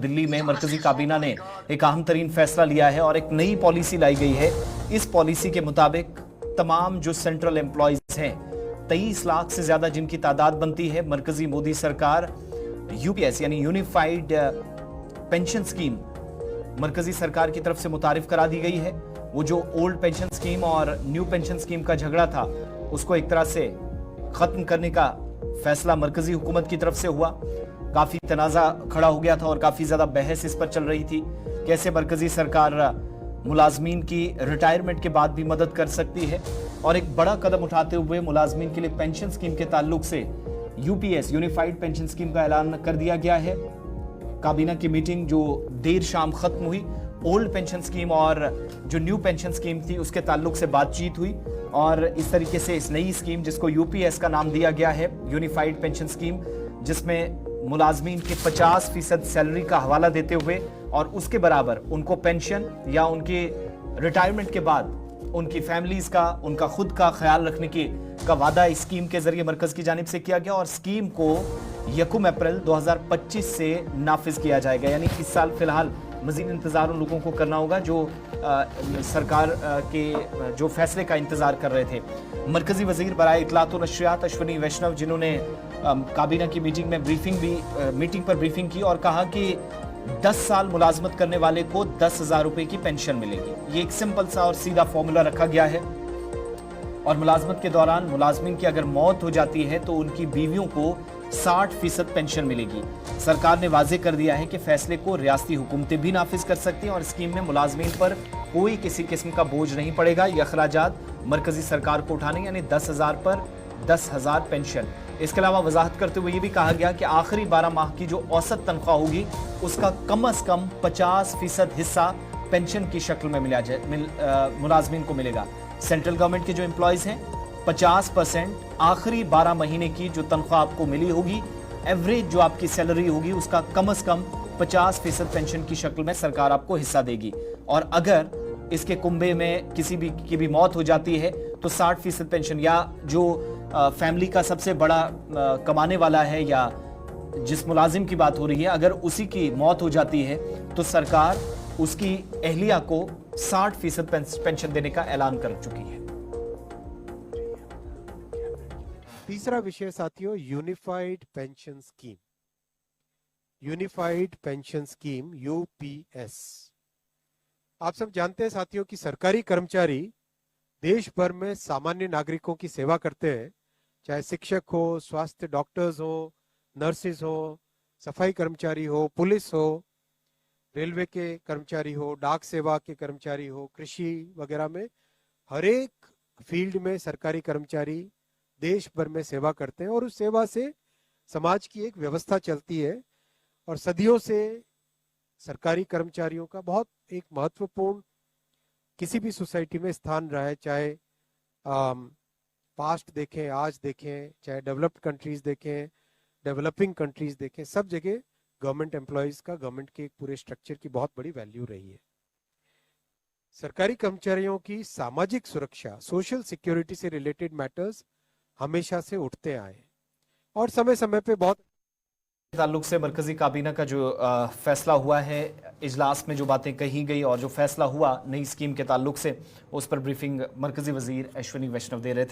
दिल्ली में मरकजी काबीना ने एक अहम तरीन फैसला लिया है और एक नई पॉलिसी लाई गई है। इस पॉलिसी के मुताबिक तमाम जो सेंट्रल एम्प्लॉयज हैं, 23 लाख से ज्यादा जिनकी तादाद बनती है, मरकजी मोदी सरकार यूपीएस यानी यूनिफाइड पेंशन स्कीम मरकजी सरकार की तरफ से मुतारिफ करा दी गई है। वो जो ओल्ड पेंशन स्कीम और न्यू पेंशन स्कीम का झगड़ा था, उसको एक तरह से खत्म करने का फैसला मरकजी हुकूमत की तरफ से हुआ। काफी तनाजा खड़ा हो गया था और काफी ज्यादा बहस इस पर चल रही थी, कैसे मरकजी सरकार मुलाजमीन की रिटायरमेंट के बाद भी मदद कर सकती है। और एक बड़ा कदम उठाते हुए मुलाजमीन के लिए पेंशन स्कीम के ताल्लुक से यूपीएस यूनिफाइड पेंशन स्कीम का ऐलान कर दिया गया है। काबीना की मीटिंग जो देर शाम खत्म हुई, ओल्ड पेंशन स्कीम और जो न्यू पेंशन स्कीम थी उसके ताल्लुक से बातचीत हुई और इस तरीके से इस नई स्कीम जिसको यूपीएस का नाम दिया गया है, यूनिफाइड पेंशन स्कीम, जिसमें मुलाजमीन के 50% सैलरी का हवाला देते हुए और उसके बराबर उनको पेंशन या उनके रिटायरमेंट के बाद उनकी फैमिलीज का, उनका खुद का ख्याल रखने का वादा इस स्कीम के जरिए मरकज की जानिब से किया गया और स्कीम को 1 अप्रैल 2025 से नाफिज किया जाएगा। यानी इस साल फिलहाल मजीद इंतजार उन लोगों को करना होगा जो सरकार के जो फैसले का इंतजार कर रहे थे। मरकजी वजीर बराए इत्तलात व नशरियात अश्विनी वैष्णव, जिन्होंने काबीना की मीटिंग पर ब्रीफिंग की और कहा कि 10 साल मुलाजमत करने वाले को 10,000 रुपए की पेंशन मिलेगी। ये एक सिंपल सा और सीधा फॉर्मूला रखा गया है और मुलाजमत के दौरान मुलाजमिन की अगर मौत हो जाती है तो उनकी बीवियों को 60% पेंशन मिलेगी। सरकार ने वाजे कर दिया है कि फैसले को रियासती हुकूमतें भी नाफिज कर सकती हैं और स्कीम में मुलाजमीन पर कोई किसी किस्म का बोझ नहीं पड़ेगा। ये अखराजात मरकजी सरकार को उठाने, यानी 10,000 पर 10,000 पेंशन। इसके अलावा वजाहत करते हुए ये भी कहा गया कि आखिरी 12 माह की जो औसत तनख्वाह होगी उसका कम से कम 50% हिस्सा पेंशन की शक्ल में मुलाजमीन को मिलेगा। सेंट्रल गवर्नमेंट के जो एम्प्लॉयज हैं, 50% आखिरी 12 महीने की जो तनख्वाह आपको मिली होगी, एवरेज जो आपकी सैलरी होगी, उसका कम से कम 50% पेंशन की शक्ल में सरकार आपको हिस्सा देगी। और अगर इसके कुंबे में किसी भी की भी मौत हो जाती है तो 60% पेंशन, या जो फैमिली का सबसे बड़ा कमाने वाला है या जिस मुलाजिम की बात हो रही है, अगर उसी की मौत हो जाती है तो सरकार उसकी अहलिया को 60% पेंशन देने का ऐलान कर चुकी है। तीसरा विषय साथियों, unified pension scheme. Unified pension scheme UPS. आप सब जानते हैं साथियों कि सरकारी कर्मचारी देश भर में सामान्य नागरिकों की सेवा करते हैं, चाहे शिक्षक हो, स्वास्थ्य डॉक्टर्स हो, नर्सेज हो, सफाई कर्मचारी हो, पुलिस हो, रेलवे के कर्मचारी हो, डाक सेवा के कर्मचारी हो, कृषि वगैरह में हर एक फील्ड में सरकारी कर्मचारी देश भर में सेवा करते हैं और उस सेवा से समाज की एक व्यवस्था चलती है। और सदियों से सरकारी कर्मचारियों का बहुत एक महत्वपूर्ण किसी भी सोसाइटी में स्थान रहा है, चाहे पास्ट देखें, आज देखें, चाहे डेवलप्ड कंट्रीज देखें, डेवलपिंग कंट्रीज देखें, सब जगह गवर्नमेंट एम्प्लॉयज का, गवर्नमेंट के एक पूरे स्ट्रक्चर की बहुत बड़ी वैल्यू रही है। सरकारी कर्मचारियों की सामाजिक सुरक्षा, सोशल सिक्योरिटी से रिलेटेड मैटर्स हमेशा से उठते आए और समय समय पे बहुत ताल्लुक से मरकजी काबीना का जो फैसला हुआ है, इजलास में जो बातें कही गई और जो फैसला हुआ नई स्कीम के ताल्लुक से, उस पर ब्रीफिंग मरकजी वजीर अश्विनी वैष्णव दे रहे थे।